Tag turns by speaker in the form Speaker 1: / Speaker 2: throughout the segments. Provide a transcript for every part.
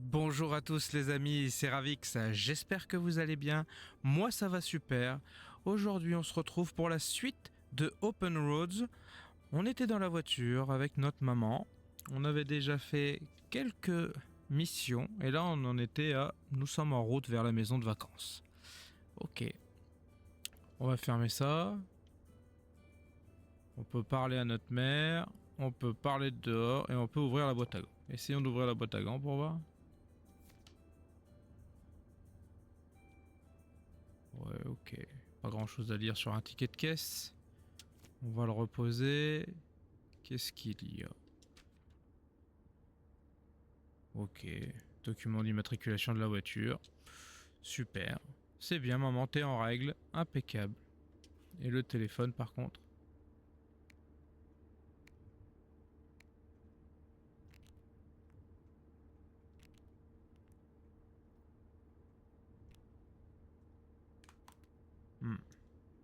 Speaker 1: Bonjour à tous les amis, c'est Ravix, j'espère que vous allez bien, moi ça va super. Aujourd'hui on se retrouve pour la suite de Open Roads. On était dans la voiture avec notre maman, on avait déjà fait quelques missions et là on en était à... Nous sommes en route vers la maison de vacances. Ok, on va fermer ça. On peut parler à notre mère, on peut parler de dehors et on peut ouvrir la boîte à gants. Essayons d'ouvrir la boîte à gants pour voir. Ouais, ok. Pas grand chose à lire sur un ticket de caisse. On va le reposer. Qu'est-ce qu'il y a? Ok. Document d'immatriculation de la voiture. Super. C'est bien, maman, t'es en règle. Impeccable. Et le téléphone, par contre?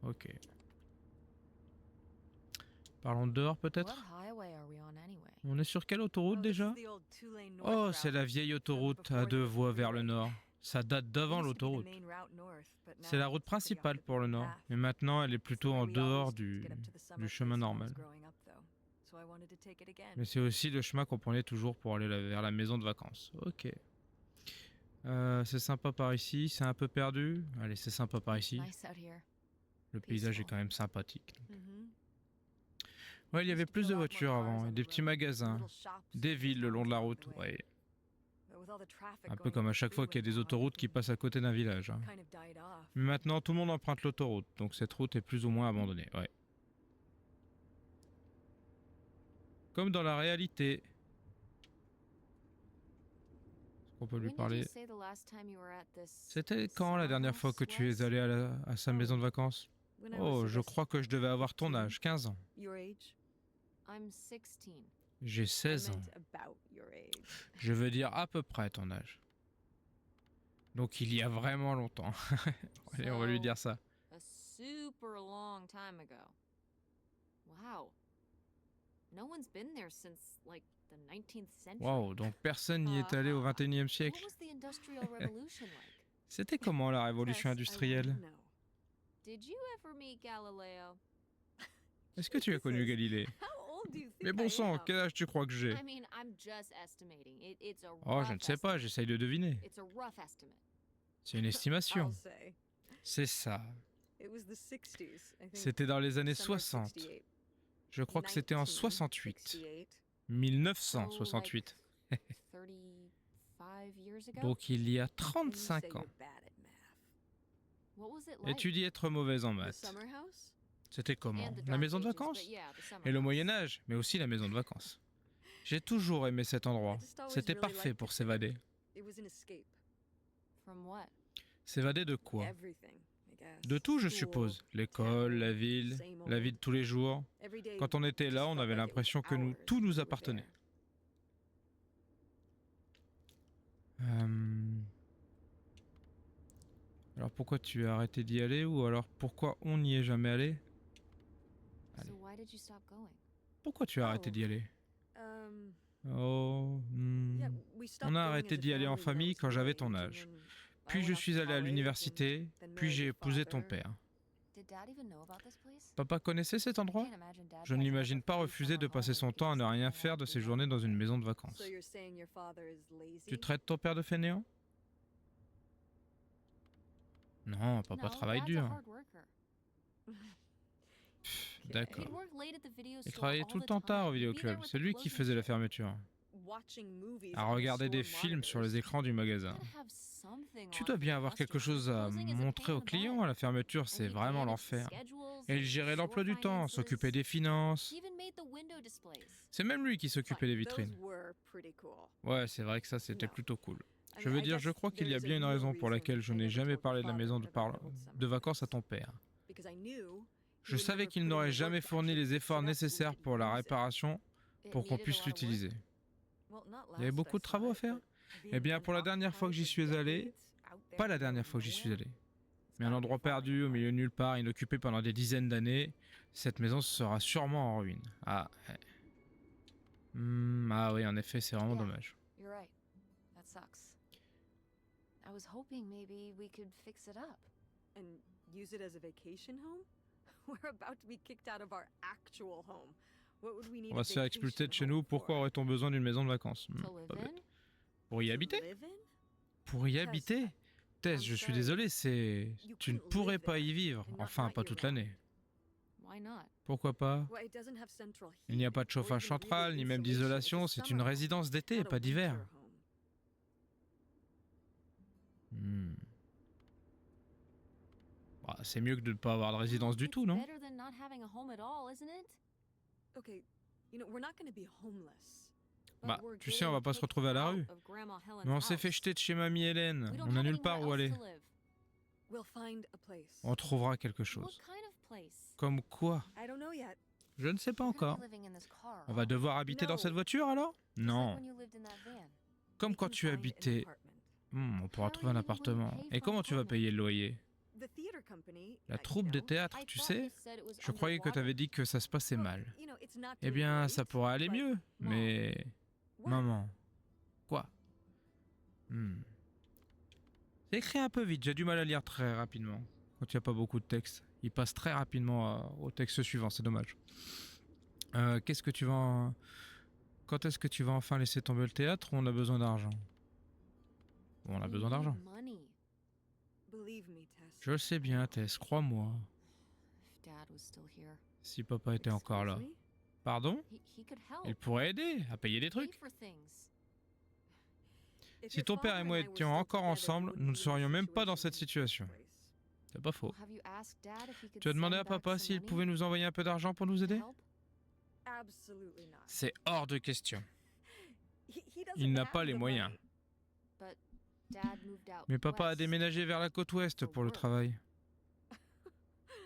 Speaker 1: Ok. Parlons de dehors, peut-être? On est sur quelle autoroute déjà? Oh, c'est la vieille autoroute à deux voies vers le nord. Ça date d'avant l'autoroute. C'est la route principale pour le nord, mais maintenant elle est plutôt en dehors du chemin normal. Mais c'est aussi le chemin qu'on prenait toujours pour aller vers la maison de vacances. Ok. C'est sympa par ici, c'est un peu perdu. Allez, c'est sympa par ici. Le paysage est quand même sympathique. Ouais, il y avait plus de voitures avant, et des petits magasins, des villes le long de la route, ouais. Un peu comme à chaque fois qu'il y a des autoroutes qui passent à côté d'un village. Hein. Mais maintenant, tout le monde emprunte l'autoroute, donc cette route est plus ou moins abandonnée, ouais. Comme dans la réalité. Est-ce qu'on peut lui parler? C'était quand la dernière fois que tu es allé à sa maison de vacances? Oh, je crois que je devais avoir ton âge, 15 ans. J'ai 16 ans. Je veux dire à peu près ton âge. Donc il y a vraiment longtemps. Allez, on va lui dire ça. Wow, donc personne n'y est allé au 21e siècle. C'était comment la révolution industrielle? Est-ce que tu as connu Galilée? Mais bon sang, quel âge tu crois que j'ai? Oh, je ne sais pas, j'essaye de deviner. C'est une estimation. C'est ça. C'était dans les années 60. Je crois que c'était en 68. 1968. Donc il y a 35 ans. Et tu dis être mauvaise en maths. C'était comment? La maison de vacances? Et le Moyen-Âge, mais aussi la maison de vacances. J'ai toujours aimé cet endroit. C'était parfait pour s'évader. S'évader de quoi? De tout, je suppose. L'école, la vie de tous les jours. Quand on était là, on avait l'impression que tout nous appartenait. Alors pourquoi tu as arrêté d'y aller ou alors pourquoi on n'y est jamais allé? Allez. Pourquoi tu as arrêté d'y aller? Oh, on a arrêté d'y aller en famille quand j'avais ton âge. Puis je suis allé à l'université, puis j'ai épousé ton père. Papa connaissait cet endroit? Je ne l'imagine pas refuser de passer son temps à ne rien faire de ses journées dans une maison de vacances. Tu traites ton père de fainéant? Non, papa travaille dur. D'accord. Il travaillait tout le temps tard au vidéoclub. C'est lui qui faisait la fermeture. À regarder des films sur les écrans du magasin. Tu dois bien avoir quelque chose à montrer aux clients. À la fermeture, c'est vraiment l'enfer. Et il gérait l'emploi du temps, s'occupait des finances. C'est même lui qui s'occupait des vitrines. Ouais, c'est vrai que ça, c'était plutôt cool. Je veux dire, je crois qu'il y a bien une raison pour laquelle je n'ai jamais parlé de la maison de vacances à ton père. Je savais qu'il n'aurait jamais fourni les efforts nécessaires pour la réparation pour qu'on puisse l'utiliser. Il y avait beaucoup de travaux à faire? Eh bien, pour la dernière fois que j'y suis allé, pas la dernière fois que j'y suis allé, mais un endroit perdu au milieu de nulle part, inoccupé pendant des dizaines d'années, cette maison sera sûrement en ruine. Ah, ah oui, en effet, c'est vraiment dommage.
Speaker 2: That sucks. I was hoping maybe we could fix it up.
Speaker 3: And use it as a vacation home? We're about to be kicked out of our actual home. What would we need?
Speaker 1: On va se faire expulser de chez nous. Pourquoi aurait-on besoin d'une maison de vacances? Pas bête. Pour y habiter? Pour y habiter? Tess, je suis désolé, c'est... Tu ne pourrais pas y vivre. Enfin, pas toute l'année. Pourquoi pas? Il n'y a pas de chauffage central, ni même d'isolation. C'est une résidence d'été, pas d'hiver. Bah, c'est mieux que de ne pas avoir de résidence du tout, non? Bah, tu sais, on va pas se retrouver à la rue. Mais on s'est fait jeter de chez mamie Hélène. On n'a nulle part où aller. On trouvera quelque chose. Comme quoi? Je ne sais pas encore. On va devoir habiter dans cette voiture alors? Non. Comme quand tu habitais... on pourra trouver un appartement. Et comment tu vas payer le loyer? La troupe de théâtre, tu sais? Je croyais que tu avais dit que ça se passait mal. Eh bien, ça pourrait aller mieux, mais... Maman. Quoi? C'est écrit un peu vite, j'ai du mal à lire très rapidement. Quand il n'y a pas beaucoup de texte. Il passe très rapidement au texte suivant, c'est dommage. Qu'est-ce que tu vas... Quand est-ce que tu vas enfin laisser tomber le théâtre ou on a besoin d'argent? Bon, on a besoin d'argent. Je le sais bien, Tess, crois-moi. Si papa était encore là. Pardon? Il pourrait aider à payer des trucs. Si ton père et moi étions encore ensemble, nous ne serions même pas dans cette situation. C'est pas faux. Tu as demandé à papa s'il pouvait nous envoyer un peu d'argent pour nous aider? C'est hors de question. Il n'a pas les moyens. Mais papa a déménagé vers la côte ouest pour le travail.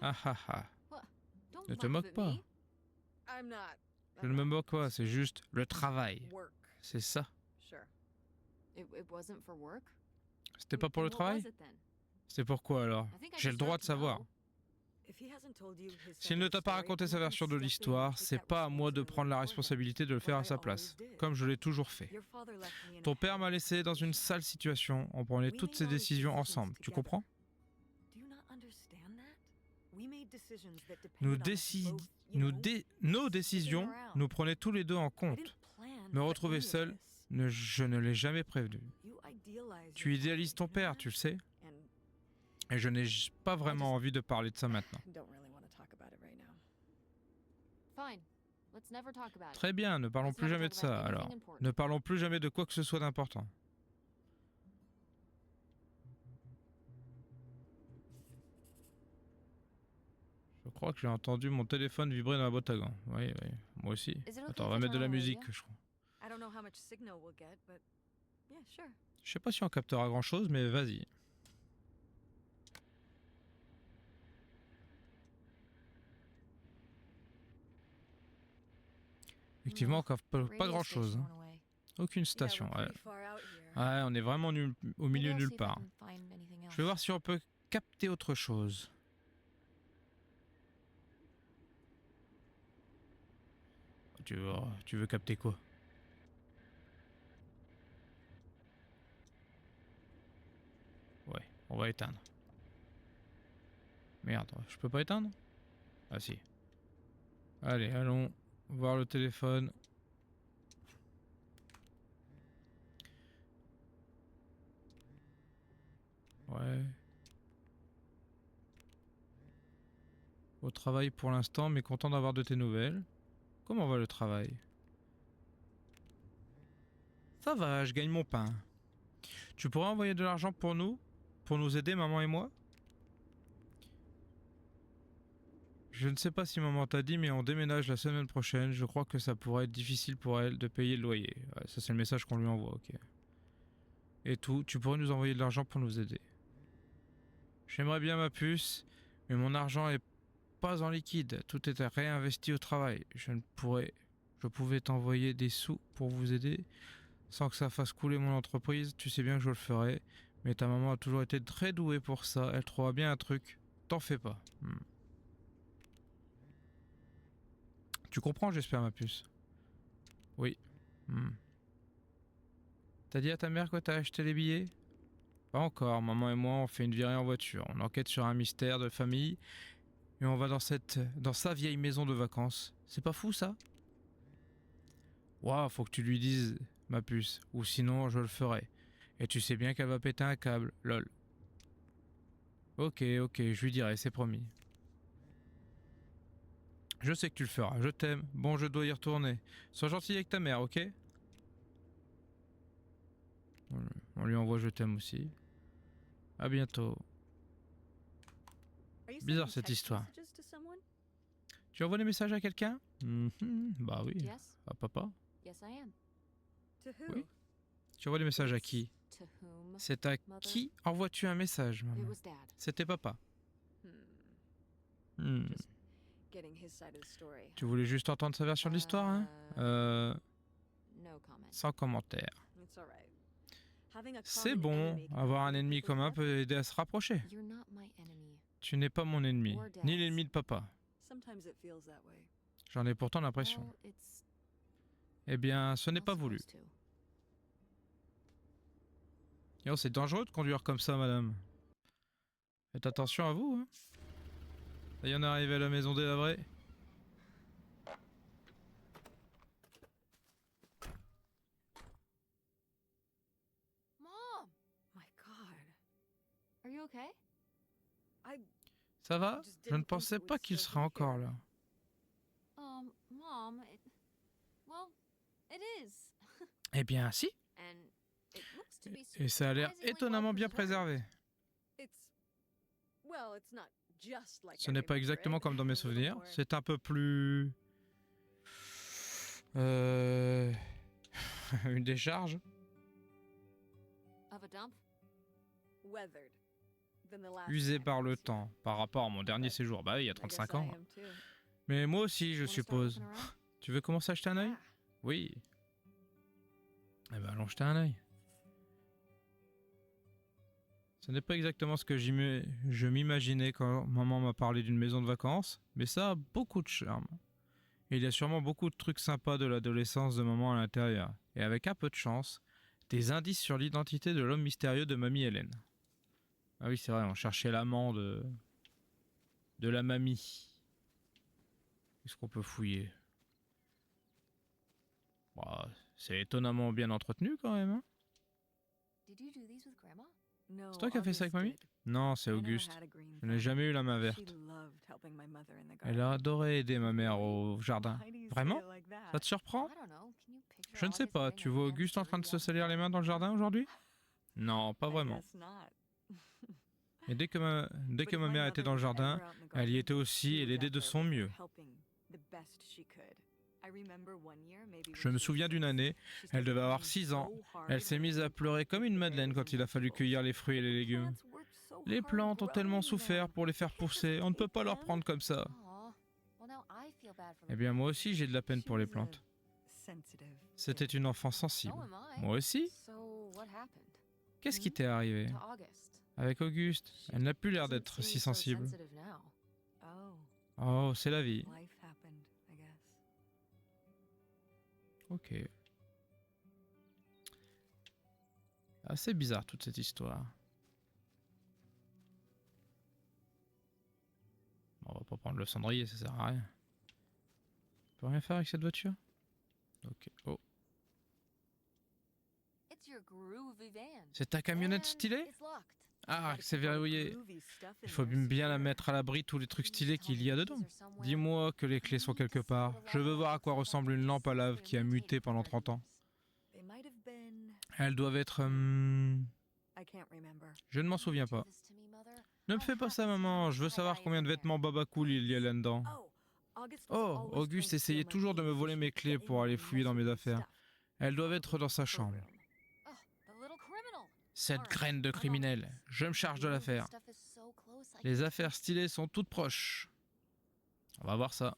Speaker 1: Ah ah ah. Ne te moque pas. Je ne me moque pas, c'est juste le travail. C'est ça. C'était pas pour le travail? C'est pourquoi alors? J'ai le droit de savoir. S'il ne t'a pas raconté sa version de l'histoire, c'est pas à moi de prendre la responsabilité de le faire à sa place, comme je l'ai toujours fait. Ton père m'a laissé dans une sale situation, on prenait toutes ces décisions ensemble, tu comprends? Nos décisions nous prenaient tous les deux en compte. Me retrouver seul, je ne l'ai jamais prévenu. Tu idéalises ton père, tu le sais? Et je n'ai pas vraiment envie de parler de ça maintenant. Très bien, ne parlons plus jamais de ça, alors. Ne parlons plus jamais de quoi que ce soit d'important. Je crois que j'ai entendu mon téléphone vibrer dans la boîte à gants. Oui, oui, moi aussi. Attends, on va mettre de la musique, je crois. Je sais pas si on captera grand chose, mais vas-y. Effectivement, on capte pas grand chose. Hein. Aucune station. Ouais. Ouais, on est vraiment au milieu de nulle part. Je vais voir si on peut capter autre chose. Tu veux capter quoi? Ouais, on va éteindre. Merde, je peux pas éteindre? Ah si. Allez, allons voir le téléphone. Ouais. Au travail pour l'instant, mais content d'avoir de tes nouvelles. Comment va le travail? Ça va, je gagne mon pain. Tu pourrais envoyer de l'argent pour nous aider, maman et moi? Je ne sais pas si maman t'a dit, mais on déménage la semaine prochaine. Je crois que ça pourrait être difficile pour elle de payer le loyer. Ouais, ça, c'est le message qu'on lui envoie, ok. Et tout, tu pourrais nous envoyer de l'argent pour nous aider. J'aimerais bien ma puce, mais mon argent est pas en liquide. Tout est réinvesti au travail. Je pouvais t'envoyer des sous pour vous aider, sans que ça fasse couler mon entreprise. Tu sais bien que je le ferai. Mais ta maman a toujours été très douée pour ça. Elle trouvera bien un truc. T'en fais pas. Tu comprends, j'espère, ma puce? Oui. T'as dit à ta mère que t'as acheté les billets? Pas encore. Maman et moi, on fait une virée en voiture. On enquête sur un mystère de famille et on va dans sa vieille maison de vacances. C'est pas fou ça? Waouh, faut que tu lui dises, ma puce, ou sinon je le ferai. Et tu sais bien qu'elle va péter un câble, lol. Ok, je lui dirai, c'est promis. Je sais que tu le feras, je t'aime. Bon, je dois y retourner. Sois gentil avec ta mère, ok? On lui envoie je t'aime aussi. À bientôt. Bizarre cette histoire. Tu envoies des messages à quelqu'un? Bah oui.
Speaker 2: Yes?
Speaker 1: À papa.
Speaker 2: Yes, I am.
Speaker 1: Oui. Tu envoies des messages à qui?
Speaker 2: To whom?
Speaker 1: C'est à qui envoies-tu un message,
Speaker 2: It
Speaker 1: maman?
Speaker 2: was Dad.
Speaker 1: C'était papa. Hmm.
Speaker 3: Just getting his side of the story.
Speaker 1: Tu voulais juste entendre sa version de l'histoire, hein?
Speaker 2: No comment.
Speaker 1: Sans commentaire.
Speaker 3: It's all right. Having a
Speaker 1: C'est
Speaker 3: common
Speaker 1: bon,
Speaker 3: enemy can
Speaker 1: avoir un
Speaker 3: make
Speaker 1: ennemi
Speaker 3: people
Speaker 1: commun
Speaker 3: love
Speaker 1: peut
Speaker 3: you.
Speaker 1: aider à se rapprocher.
Speaker 2: You're not my enemy.
Speaker 1: Tu n'es pas mon ennemi, ni l'ennemi de papa.
Speaker 3: Sometimes it feels that way.
Speaker 1: J'en ai pourtant l'impression.
Speaker 2: Well, it's
Speaker 1: Eh bien, ce n'est
Speaker 2: not
Speaker 1: pas voulu.
Speaker 2: supposed to.
Speaker 1: Yo, c'est dangereux de conduire comme ça, madame. Faites attention à vous, hein. Ça y est, on est arrivé à la maison délabrée.
Speaker 2: Mom,
Speaker 3: My God.
Speaker 2: are you okay?
Speaker 3: I
Speaker 1: Ça va? Je ne pensais pas qu'il serait encore là.
Speaker 2: Mom, well, it is.
Speaker 1: Eh bien, si.
Speaker 2: And it looks to be
Speaker 1: Et ça a l'air
Speaker 2: surprisingly
Speaker 1: étonnamment
Speaker 2: well
Speaker 1: bien
Speaker 2: preserved.
Speaker 1: préservé.
Speaker 3: it's not just like
Speaker 1: Ce n'est pas exactement comme dans mes souvenirs.
Speaker 3: C'est
Speaker 1: C'est un peu plus... Une décharge.
Speaker 2: Of a dump?
Speaker 3: weathered than the last
Speaker 1: Usé
Speaker 3: time
Speaker 1: par
Speaker 3: I
Speaker 1: le
Speaker 3: was here.
Speaker 1: temps par rapport à mon dernier séjour. Bah oui, il y a
Speaker 3: I guess
Speaker 1: 35
Speaker 3: I
Speaker 1: ans.
Speaker 3: am too.
Speaker 1: Mais moi aussi, je
Speaker 2: Wanna start
Speaker 1: suppose.
Speaker 2: looking around?
Speaker 1: Tu veux commencer à jeter un œil?
Speaker 3: Yeah.
Speaker 1: Oui. Eh ben, allons jeter un œil. Ce n'est pas exactement ce que je m'imaginais quand maman m'a parlé d'une maison de vacances, mais ça a beaucoup de charme. Et il y a sûrement beaucoup de trucs sympas de l'adolescence de maman à l'intérieur. Et avec un peu de chance, des indices sur l'identité de l'homme mystérieux de mamie Hélène. Ah oui, c'est vrai, on cherchait l'amant de la mamie. Qu'est-ce qu'on peut fouiller? Bah, c'est étonnamment bien entretenu quand même, hein?
Speaker 2: Did you do these with Grandma?
Speaker 3: No,
Speaker 1: C'est toi qui as fait ça avec
Speaker 3: August
Speaker 1: mamie?
Speaker 3: did.
Speaker 1: Non, c'est
Speaker 3: I never
Speaker 1: Auguste.
Speaker 3: had a green
Speaker 1: Je n'ai
Speaker 3: thumb.
Speaker 1: jamais eu la main
Speaker 3: She
Speaker 1: verte.
Speaker 3: loved helping my mother in the
Speaker 1: Elle
Speaker 3: garden.
Speaker 1: a adoré aider ma mère au jardin.
Speaker 3: Why do you say
Speaker 1: Vraiment?
Speaker 3: it like that?
Speaker 1: Ça te surprend?
Speaker 2: I don't know. Can you picture
Speaker 1: Je ne sais
Speaker 2: August
Speaker 1: pas,
Speaker 2: getting
Speaker 1: tu
Speaker 2: her
Speaker 1: vois
Speaker 2: hands
Speaker 1: Auguste en train de
Speaker 2: dirty
Speaker 1: se
Speaker 2: out in
Speaker 1: salir
Speaker 2: the
Speaker 1: les mains dans le jardin aujourd'hui? Non, pas
Speaker 3: I
Speaker 1: vraiment.
Speaker 3: guess not.
Speaker 1: Et dès que ma
Speaker 3: But if
Speaker 1: mère
Speaker 3: my
Speaker 1: était
Speaker 3: mother
Speaker 1: dans le
Speaker 3: was
Speaker 1: jardin,
Speaker 3: ever out in the
Speaker 1: elle y
Speaker 3: garden,
Speaker 1: était aussi
Speaker 3: she
Speaker 1: et
Speaker 3: was
Speaker 1: l'aidait
Speaker 3: out
Speaker 1: de
Speaker 3: there
Speaker 1: son
Speaker 3: with her,
Speaker 1: mieux.
Speaker 3: helping the best she could. I remember one year, maybe when
Speaker 1: Je me
Speaker 3: she was
Speaker 1: souviens d'une
Speaker 3: 6,
Speaker 1: année,
Speaker 3: she
Speaker 1: elle
Speaker 3: started
Speaker 1: devait avoir
Speaker 3: working
Speaker 1: 6 ans.
Speaker 3: so hard
Speaker 1: Elle s'est mise à
Speaker 3: to
Speaker 1: pleurer comme une
Speaker 3: pick the
Speaker 1: madeleine
Speaker 3: berries
Speaker 1: quand il
Speaker 3: and
Speaker 1: a fallu
Speaker 3: vegetables.
Speaker 1: cueillir les fruits et les
Speaker 3: The
Speaker 1: légumes.
Speaker 3: plants worked so
Speaker 1: Les
Speaker 3: hard
Speaker 1: plantes ont tellement
Speaker 3: growing
Speaker 1: souffert
Speaker 3: them.
Speaker 1: pour les faire
Speaker 3: Can't just
Speaker 1: pousser, on ne peut
Speaker 3: take
Speaker 1: pas leur
Speaker 3: them.
Speaker 1: prendre comme ça.
Speaker 2: Aw. Well, now I feel bad for
Speaker 1: Eh bien, moi aussi, j'ai de la peine
Speaker 3: She
Speaker 1: pour les
Speaker 3: was a
Speaker 1: plantes.
Speaker 3: sensitive
Speaker 1: C'était
Speaker 3: kid.
Speaker 1: une enfant
Speaker 2: So
Speaker 1: sensible.
Speaker 2: am I.
Speaker 1: Moi aussi?
Speaker 2: So what happened?
Speaker 1: Qu'est-ce qui t'est arrivé?
Speaker 2: To August.
Speaker 1: Avec Auguste,
Speaker 2: She
Speaker 1: elle n'a plus l'air
Speaker 2: doesn't
Speaker 1: d'être
Speaker 2: seem
Speaker 1: si
Speaker 2: so
Speaker 1: sensible.
Speaker 2: sensitive now.
Speaker 3: Oh,
Speaker 1: Oh, c'est la vie.
Speaker 3: life happened, I guess.
Speaker 1: Ok. Assez bizarre toute cette histoire. Bon, on va pas prendre le cendrier, ça sert à rien. On peut rien faire avec cette voiture? Ok. Oh.
Speaker 2: It's your groovy van.
Speaker 1: C'est ta camionnette
Speaker 2: And
Speaker 1: stylée?
Speaker 2: it's locked.
Speaker 1: Ah,
Speaker 3: Gotta
Speaker 1: c'est
Speaker 3: keep all the
Speaker 1: verrouillé.
Speaker 3: groovy stuff
Speaker 1: Il
Speaker 3: in
Speaker 1: faut
Speaker 3: there
Speaker 1: bien la
Speaker 3: secure.
Speaker 1: mettre à l'abri tous les trucs
Speaker 2: Please
Speaker 1: stylés
Speaker 2: tell
Speaker 1: qu'il
Speaker 2: me
Speaker 1: y a
Speaker 2: the
Speaker 1: dedans.
Speaker 2: keys are somewhere.
Speaker 1: Dis-moi que les clés sont quelque part. Je veux voir à quoi ressemble une lampe à lave qui a muté pendant 30 ans.
Speaker 3: They might have been.
Speaker 1: Elles doivent être...
Speaker 3: I can't remember.
Speaker 1: Je ne m'en souviens pas. Ne me fais pas ça, maman. Je veux savoir combien de vêtements baba cool il y a là-dedans. Oh, Auguste essayait toujours de me voler mes clés pour aller fouiller dans mes affaires. Elles doivent être dans sa chambre. Cette graine de criminel. Je me charge de l'affaire. Les affaires stylées sont toutes proches. On va voir ça.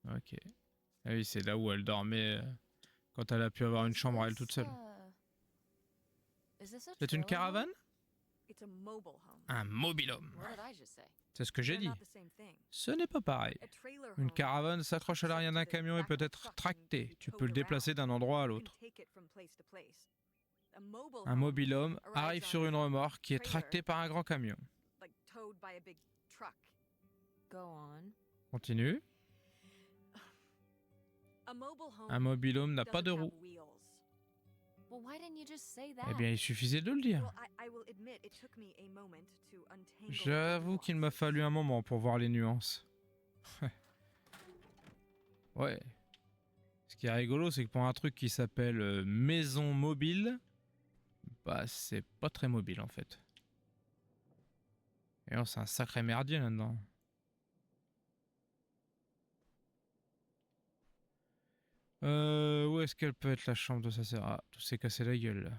Speaker 1: Ok. Ah oui, c'est là où elle dormait quand elle a pu avoir une chambre à elle toute seule. C'est une caravane?
Speaker 3: It's a mobile home.
Speaker 1: Un mobil-home.
Speaker 2: What did I just say?
Speaker 1: C'est ce que j'ai
Speaker 3: They're
Speaker 1: dit.
Speaker 3: not the same thing.
Speaker 1: Ce n'est pas pareil.
Speaker 3: A trailer
Speaker 1: Une
Speaker 3: home
Speaker 1: caravane s'accroche à l'arrière d'un camion et peut être tractée. Tu peux le déplacer d'un endroit à l'autre. Un mobil-home arrive sur une remorque qui est tractée par un grand camion.
Speaker 2: Go on.
Speaker 1: Continue. Un mobil-home n'a pas de roues.
Speaker 2: Well, why didn't you just say that?
Speaker 1: Eh bien, il suffisait de le dire. J'avoue qu'il m'a fallu un moment pour voir les nuances. Ouais. Ce qui est rigolo, c'est que pour un truc qui s'appelle maison mobile, bah c'est pas très mobile en fait. Et alors c'est un sacré merdier là-dedans. Où est-ce qu'elle peut être la chambre de sa sœur? Ah, tout s'est cassé la gueule là.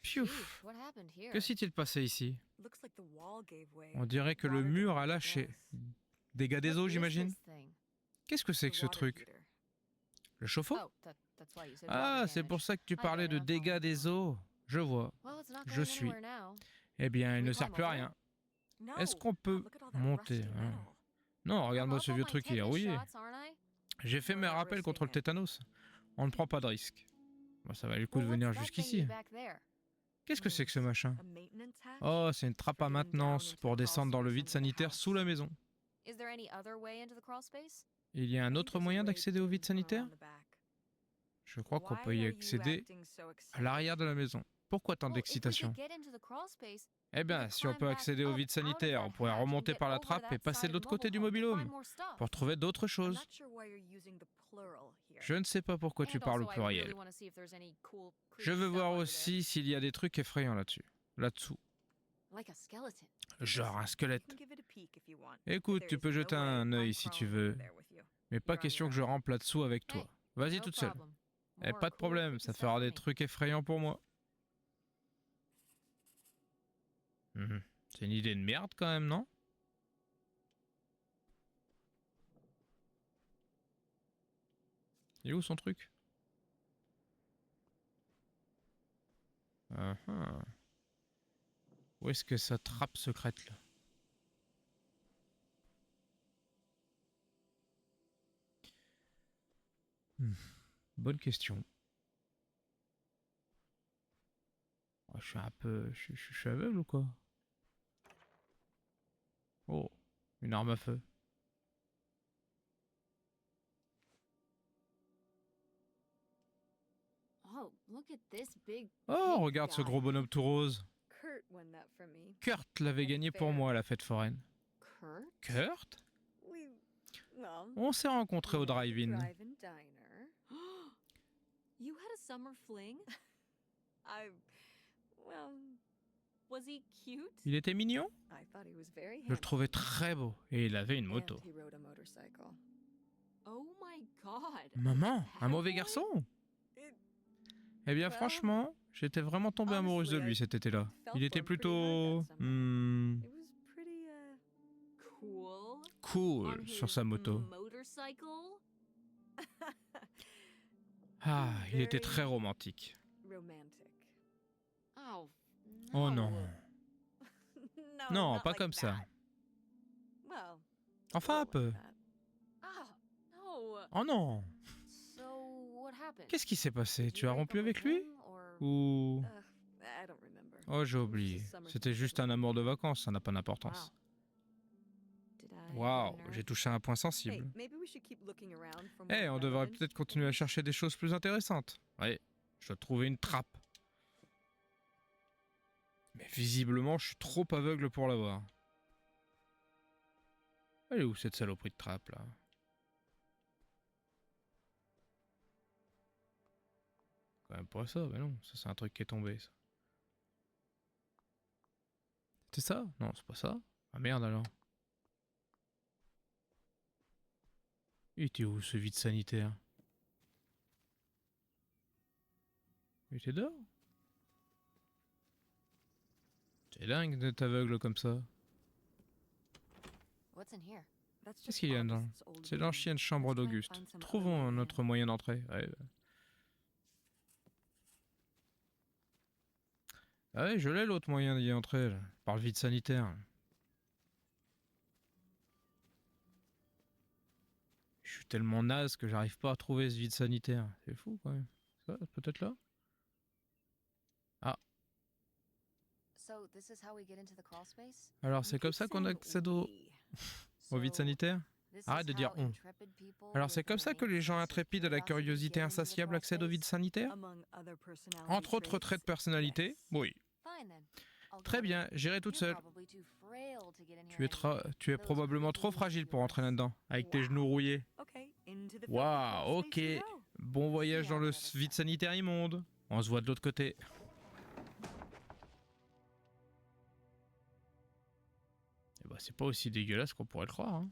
Speaker 1: Piouf!
Speaker 2: What happened here?
Speaker 1: Que s'est-il passé ici? On dirait que le mur a lâché. Dégâts des eaux, j'imagine? Qu'est-ce que c'est que ce truc? Le chauffe-eau?
Speaker 2: Oh, that's why you said
Speaker 1: Ah,
Speaker 2: water
Speaker 1: c'est pour
Speaker 2: damage.
Speaker 1: ça que tu parlais de dégâts des eaux. Je vois.
Speaker 2: Well, it's not
Speaker 1: Je
Speaker 2: going
Speaker 1: suis.
Speaker 2: anywhere now.
Speaker 1: Eh bien, il
Speaker 2: We
Speaker 1: ne sert
Speaker 2: climb
Speaker 1: plus à
Speaker 2: over
Speaker 1: rien. Est-ce qu'on peut monter, hein? Non, regarde-moi ce vieux truc, il est rouillé. J'ai fait mes rappels contre le tétanos. On ne prend pas de risque. Bon, ça valait le coup de venir jusqu'ici. Qu'est-ce que c'est que ce machin? Oh, c'est une trappe à maintenance pour descendre dans le vide sanitaire sous la maison. Il y a un autre moyen d'accéder au vide sanitaire? Je crois qu'on peut y accéder à l'arrière de la maison. Pourquoi tant d'excitation? Eh bien, si on peut accéder au vide sanitaire, on pourrait remonter par la trappe et passer de l'autre côté du mobil-home pour trouver d'autres choses. Je ne sais pas pourquoi tu parles au pluriel. Je veux voir aussi s'il y a des trucs effrayants là-dessus. Là-dessous. Genre un squelette. Écoute, tu peux jeter un œil si tu veux. Mais pas question que je rampe là-dessous avec toi. Vas-y toute seule. Eh, pas de problème, ça fera des trucs effrayants pour moi. C'est une idée de merde quand même, non? Il est où son truc? Où est-ce que ça trappe secrète là? Bonne question. Oh, je suis un peu... Je suis aveugle ou quoi? Oh, une arme à feu. Oh, regarde ce gros bonhomme tout rose. Kurt l'avait gagné pour moi à la fête foraine. Kurt? On s'est rencontrés au drive-in.
Speaker 3: You had a summer fling? Was he cute?
Speaker 1: Il était mignon?
Speaker 3: I thought he was very
Speaker 1: Je le trouvais très beau et il avait une moto.
Speaker 3: And he rode a motorcycle. Oh my god.
Speaker 1: Maman, un mauvais garçon? Eh bien franchement, j'étais vraiment tombée amoureuse de lui cet été-là. Il était plutôt...
Speaker 3: It was pretty
Speaker 1: cool sur sa moto. Ah, il était très romantique. Oh non. Non, pas comme ça. Enfin un peu. Oh non. Qu'est-ce qui s'est passé? Tu as rompu avec lui? Ou... Oh, j'ai oublié. C'était juste un amour de vacances, ça n'a pas d'importance. Waouh, j'ai touché un point sensible. Eh, on devrait peut-être continuer à chercher des choses plus intéressantes. Ouais, je dois trouver une trappe. Mais visiblement, je suis trop aveugle pour la voir. Elle est où cette saloperie de trappe là? Quand même pas ça, mais non, ça c'est un truc qui est tombé ça. C'est ça? Non, c'est pas ça. Ah merde alors. Il était où ce vide sanitaire? Il était dehors? C'est dingue d'être aveugle comme ça. Qu'est-ce qu'il y a dedans? C'est l'ancienne chambre d'Auguste. Trouvons un autre moyen d'entrer. Ouais. Ah ouais, je l'ai l'autre moyen d'y entrer, là, par le vide sanitaire. Je suis tellement naze que j'arrive pas à trouver ce vide sanitaire. C'est fou quand même. Ça, peut-être là? Ah. Alors c'est comme ça qu'on accède au vide sanitaire? Arrête de dire on. Alors c'est comme ça que les gens intrépides à la curiosité insatiable accèdent au vide sanitaire? Entre autres traits de personnalité? Oui. Très bien, j'irai toute seule. Tu es probablement trop fragile pour entrer là-dedans, avec tes genoux rouillés. Waouh, ok. Bon voyage dans le vide sanitaire immonde. On se voit de l'autre côté. Eh ben, c'est pas aussi dégueulasse qu'on pourrait le croire. Hein.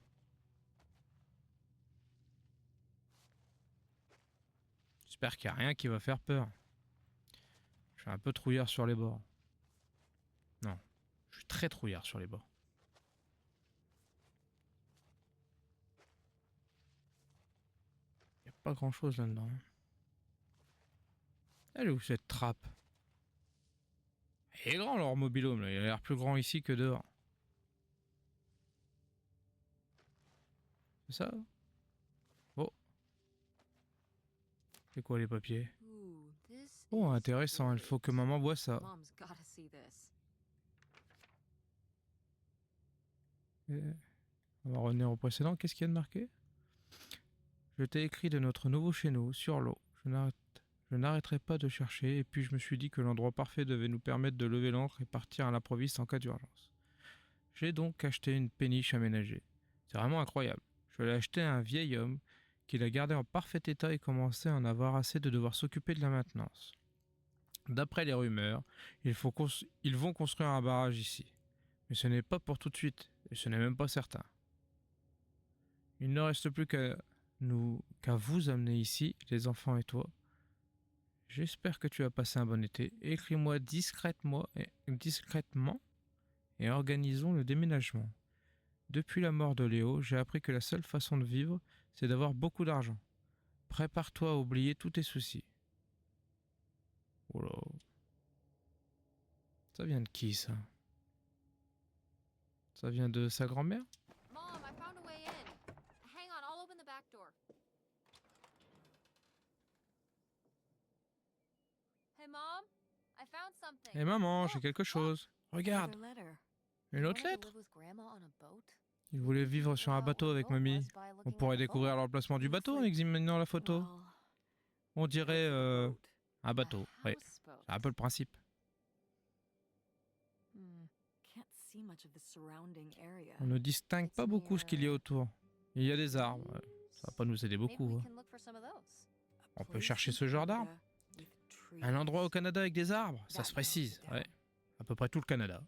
Speaker 1: J'espère qu'il n'y a rien qui va faire peur. Je suis un peu trouillard sur les bords. Non, je suis très trouillard sur les bords. Il n'y a pas grand chose là-dedans. Elle est où cette trappe? Il est grand leur mobilhome là, il a l'air plus grand ici que dehors. C'est ça? Oh. C'est quoi les papiers? Oh, intéressant, il faut que maman voie ça. On va revenir au précédent, qu'est-ce qu'il y a de marqué? Je t'ai écrit de notre nouveau chez nous, sur l'eau. Je n'arrêterai pas de chercher, et puis je me suis dit que l'endroit parfait devait nous permettre de lever l'ancre et partir à l'improviste en cas d'urgence. J'ai donc acheté une péniche aménagée. C'est vraiment incroyable. Je l'ai acheté à un vieil homme qui l'a gardé en parfait état et commençait à en avoir assez de devoir s'occuper de la maintenance. D'après les rumeurs, ils vont construire un barrage ici. Mais ce n'est pas pour tout de suite, et ce n'est même pas certain. Il ne reste plus qu'à vous amener ici, les enfants et toi. J'espère que tu as passé un bon été. Écris-moi discrètement et organisons le déménagement. Depuis la mort de Léo, j'ai appris que la seule façon de vivre, c'est d'avoir beaucoup d'argent. Prépare-toi à oublier tous tes soucis. Oh là. Ça vient de qui ça? Ça vient de sa grand-mère? Hé maman, j'ai quelque chose. Regarde. Une autre lettre? Ils voulaient vivre sur un bateau avec mamie. On pourrait découvrir l'emplacement du bateau en examinant la photo. On dirait un bateau, oui. C'est un peu le principe. On ne distingue pas beaucoup ce qu'il y a autour. Il y a des arbres. Ça va pas nous aider beaucoup. Hein. On peut chercher ce genre d'arbres. Un endroit au Canada avec des arbres, ça se précise. Ouais. À peu près tout le Canada.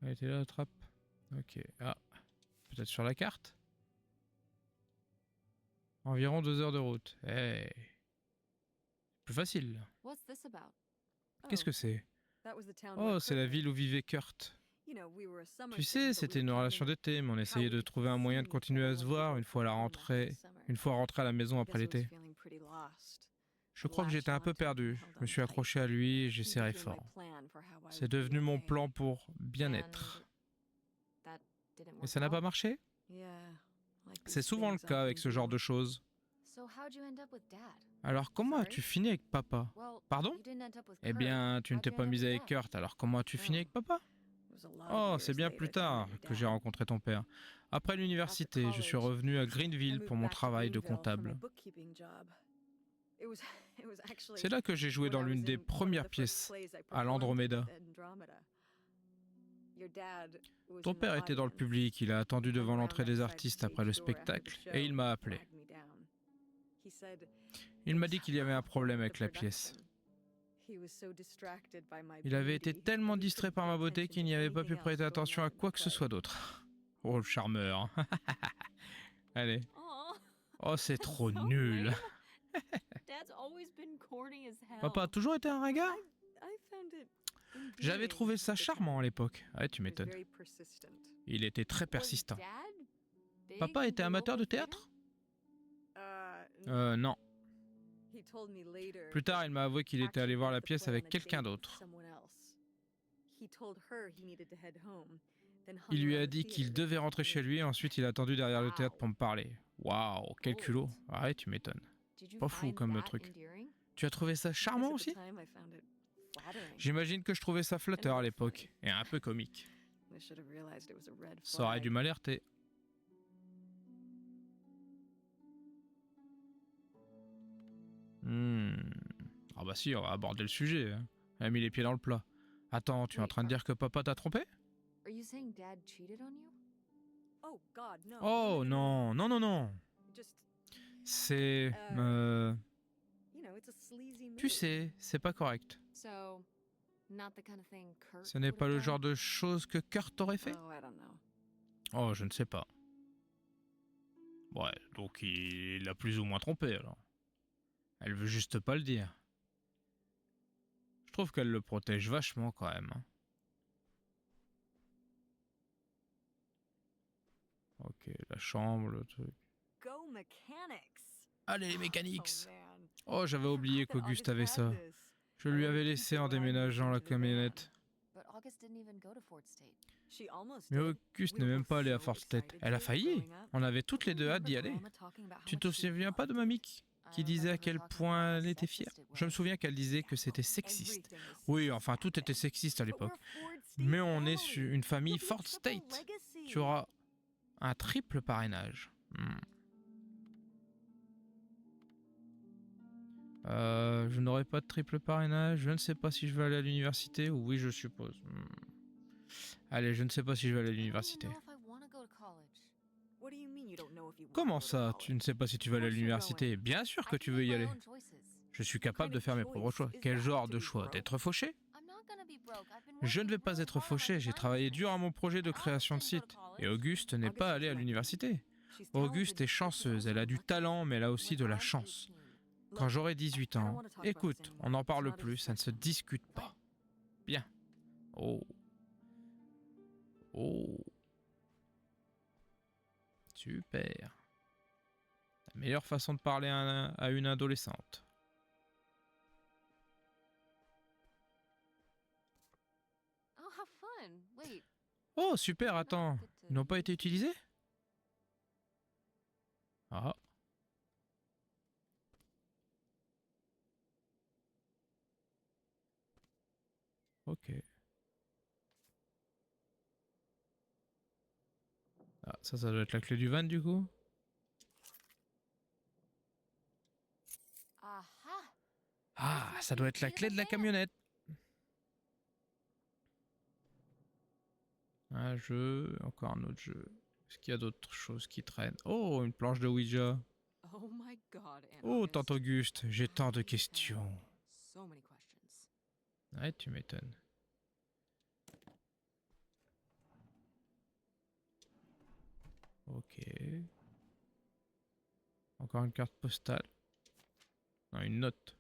Speaker 1: Elle était là la trappe. Ok. Ah. Peut-être sur la carte. Environ 2 heures de route. Hey. Plus facile. Qu'est-ce que c'est? Oh, c'est la ville où vivait Kurt. Tu sais, c'était une relation d'été, mais on essayait de trouver un moyen de continuer à se voir une fois rentré à la maison après l'été. Je crois que j'étais un peu perdu. Je me suis accroché à lui et j'ai serré fort. C'est devenu mon plan pour bien-être. Et ça n'a pas marché? C'est souvent le cas avec ce genre de choses. Alors comment as-tu fini avec papa? Pardon? Eh bien, tu ne t'es pas mise avec Kurt, alors comment as-tu fini avec papa? Oh, c'est bien plus tard que j'ai rencontré ton père. Après l'université, je suis revenu à Greenville pour mon travail de comptable. C'est là que j'ai joué dans l'une des premières pièces à l'Andromeda. Ton père était dans le public, il a attendu devant l'entrée des artistes après le spectacle et il m'a appelé. Il m'a dit qu'il y avait un problème avec la pièce. Il avait été tellement distrait par ma beauté qu'il n'y avait pas pu prêter attention à quoi que ce soit d'autre. Oh, le charmeur. Allez. Oh, c'est trop nul. Papa a toujours été un ringard? J'avais trouvé ça charmant à l'époque. Ouais, tu m'étonnes. Il était très persistant. Papa était amateur de théâtre? Non. Plus tard, il m'a avoué qu'il était allé voir la pièce avec quelqu'un d'autre. Il lui a dit qu'il devait rentrer chez lui et ensuite il a attendu derrière le théâtre pour me parler. Waouh, quel culot. Ouais, tu m'étonnes. Pas fou comme truc. Tu as trouvé ça charmant aussi? J'imagine que je trouvais ça flatteur à l'époque, et un peu comique. Ça aurait dû m'alerter. Ah bah si, on va aborder le sujet. Hein. Elle a mis les pieds dans le plat. Attends, tu es en train de dire que papa t'a trompé? Oh non, non, non, non. C'est... Tu sais, c'est pas correct. Ce n'est pas le genre de choses que Kurt aurait fait? Oh, je ne sais pas. Ouais, donc il l'a plus ou moins trompé alors. Elle veut juste pas le dire. Je trouve qu'elle le protège vachement quand même. Hein. Ok, la chambre, le truc. Allez les mécaniques! Oh, j'avais oublié qu'Auguste avait ça. Je lui avais laissé en déménageant la camionnette. Mais Auguste n'est même pas allé à Fort State. Elle a failli. On avait toutes les deux hâte d'y aller. Tu te souviens pas de mamie qui disait à quel point elle était fière? Je me souviens qu'elle disait que c'était sexiste. Oui, enfin, tout était sexiste à l'époque. Mais on est sur une famille Fort State. Tu auras un triple parrainage. Je n'aurai pas de triple parrainage. Je ne sais pas si je vais aller à l'université. Oui, je suppose. Allez, je ne sais pas si je vais aller à l'université. Comment ça, tu ne sais pas si tu vas aller à l'université? Bien sûr que tu veux y aller. Je suis capable de faire mes propres choix. Quel genre de choix? D'être fauché? Je ne vais pas être fauché. J'ai travaillé dur à mon projet de création de site. Et Auguste n'est pas allée à l'université. Auguste est chanceuse. Elle a du talent, mais elle a aussi de la chance. Quand j'aurai 18 ans... Écoute, on n'en parle plus, ça ne se discute pas. Bien. Oh. Oh. Super. La meilleure façon de parler à une adolescente. Oh, super, attends. Ils n'ont pas été utilisés? Ah. Ok. Ah, ça doit être la clé du van du coup. Ah, ça doit être la clé de la camionnette. Un jeu, encore un autre jeu. Est-ce qu'il y a d'autres choses qui traînent? Oh, une planche de Ouija. Oh, tante Auguste, j'ai tant de questions. Ouais, tu m'étonnes. Ok. Encore une carte postale. Non, une note.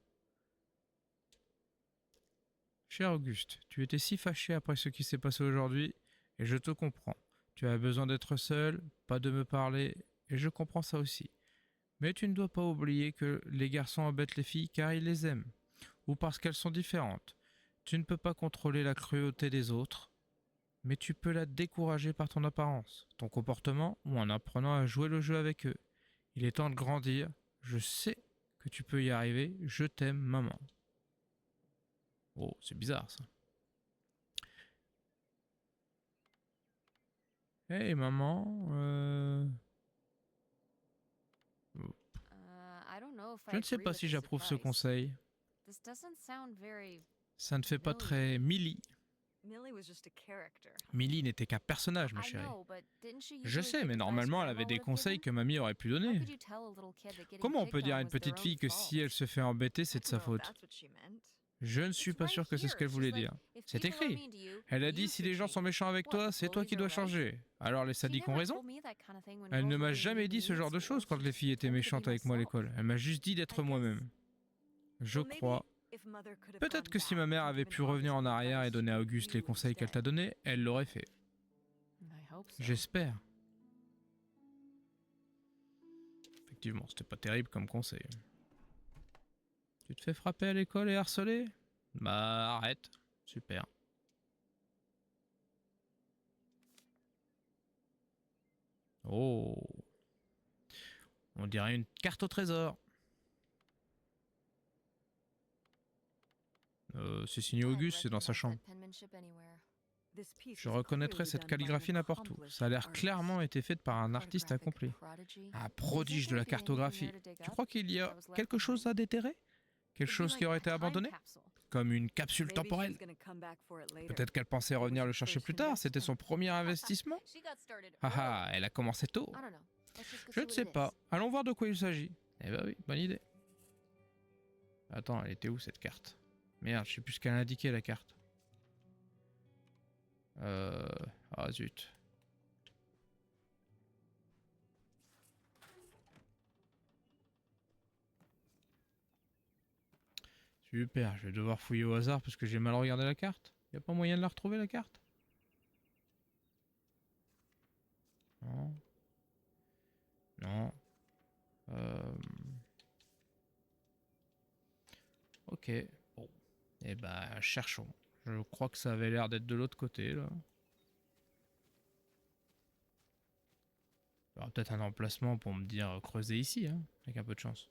Speaker 1: Cher Auguste, tu étais si fâché après ce qui s'est passé aujourd'hui, et je te comprends. Tu as besoin d'être seul, pas de me parler, et je comprends ça aussi. Mais tu ne dois pas oublier que les garçons embêtent les filles car ils les aiment, ou parce qu'elles sont différentes. Tu ne peux pas contrôler la cruauté des autres, mais tu peux la décourager par ton apparence, ton comportement, ou en apprenant à jouer le jeu avec eux. Il est temps de grandir. Je sais que tu peux y arriver. Je t'aime, maman. Oh, c'est bizarre ça. Hey maman, je ne sais pas si j'approuve ce conseil. Ça ne fait pas très Millie. Millie n'était qu'un personnage, ma chérie. Je sais, mais normalement, elle avait des conseils que mamie aurait pu donner. Comment on peut dire à une petite fille que si elle se fait embêter, c'est de sa faute? Je ne suis pas sûr que c'est ce qu'elle voulait dire. C'est écrit. Elle a dit si les gens sont méchants avec toi, c'est toi qui dois changer. Alors les sadiques ont raison? Elle ne m'a jamais dit ce genre de choses quand les filles étaient méchantes avec moi à l'école. Elle m'a juste dit d'être moi-même. Je crois. Peut-être que si ma mère avait pu revenir en arrière et donner à Auguste les conseils qu'elle t'a donnés, elle l'aurait fait. J'espère. Effectivement, c'était pas terrible comme conseil. Tu te fais frapper à l'école et harceler? Bah arrête. Super. Oh. On dirait une carte au trésor. C'est signé Auguste, c'est dans sa chambre. Je reconnaîtrais cette calligraphie n'importe où. Ça a l'air clairement été fait par un artiste accompli. Un prodige de la cartographie. Tu crois qu'il y a quelque chose à déterrer? Quelque chose qui aurait été abandonné? Comme une capsule temporelle? Peut-être qu'elle pensait revenir le chercher plus tard, c'était son premier investissement? Haha, elle a commencé tôt. Je ne sais pas. Allons voir de quoi il s'agit. Eh ben oui, bonne idée. Attends, elle était où cette carte? Merde, je sais plus ce qu'elle a indiqué la carte. Ah zut. Super, je vais devoir fouiller au hasard parce que j'ai mal regardé la carte. Y a pas moyen de la retrouver la carte? Non. Non. Ok. Bon. Eh ben, cherchons. Je crois que ça avait l'air d'être de l'autre côté, là. Il y aura peut-être un emplacement pour me dire creuser ici, hein, avec un peu de chance.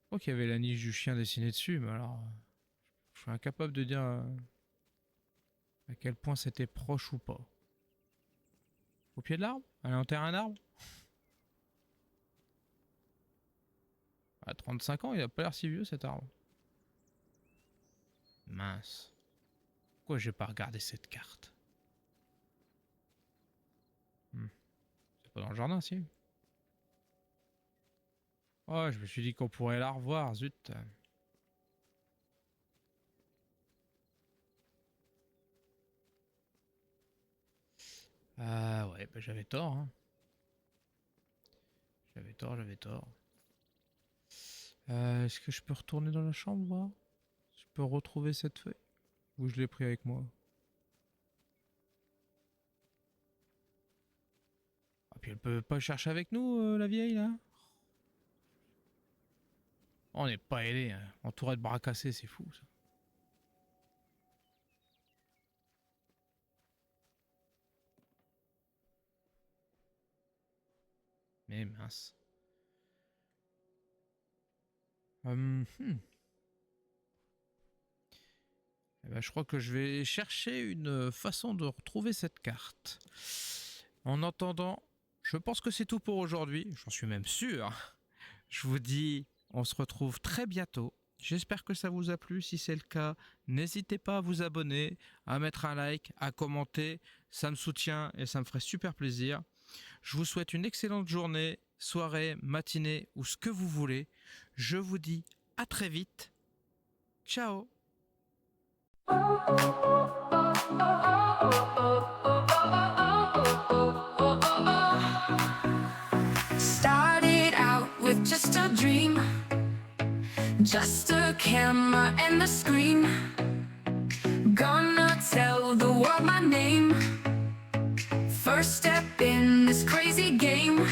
Speaker 1: Je crois qu'il y avait la niche du chien dessinée dessus, mais alors... Je suis incapable de dire à quel point c'était proche ou pas. Au pied de l'arbre? Aller enterrer un arbre? À 35 ans, il a pas l'air si vieux cet arbre. Mince. Pourquoi j'ai pas regardé cette carte? C'est pas dans le jardin, si? Oh, je me suis dit qu'on pourrait la revoir, zut. Ah ouais, bah j'avais tort, hein. J'avais tort. Est-ce que je peux retourner dans la chambre, voir? Je peux retrouver cette feuille? Ou je l'ai pris avec moi? Ah, puis elle peut pas chercher avec nous, la vieille, là? On n'est pas aidé, hein. Entouré de bras cassés, c'est fou, ça. Mais mince. Eh ben, je crois que je vais chercher une façon de retrouver cette carte. En attendant, je pense que c'est tout pour aujourd'hui. J'en suis même sûr. Je vous dis, on se retrouve très bientôt. J'espère que ça vous a plu. Si c'est le cas, n'hésitez pas à vous abonner, à mettre un like, à commenter. Ça me soutient et ça me ferait super plaisir. Je vous souhaite une excellente journée, soirée, matinée ou ce que vous voulez. Je vous dis à très vite. Ciao.
Speaker 4: Started out with just a dream, just a camera and a screen. Gonna tell the world my name. First step in this crazy game.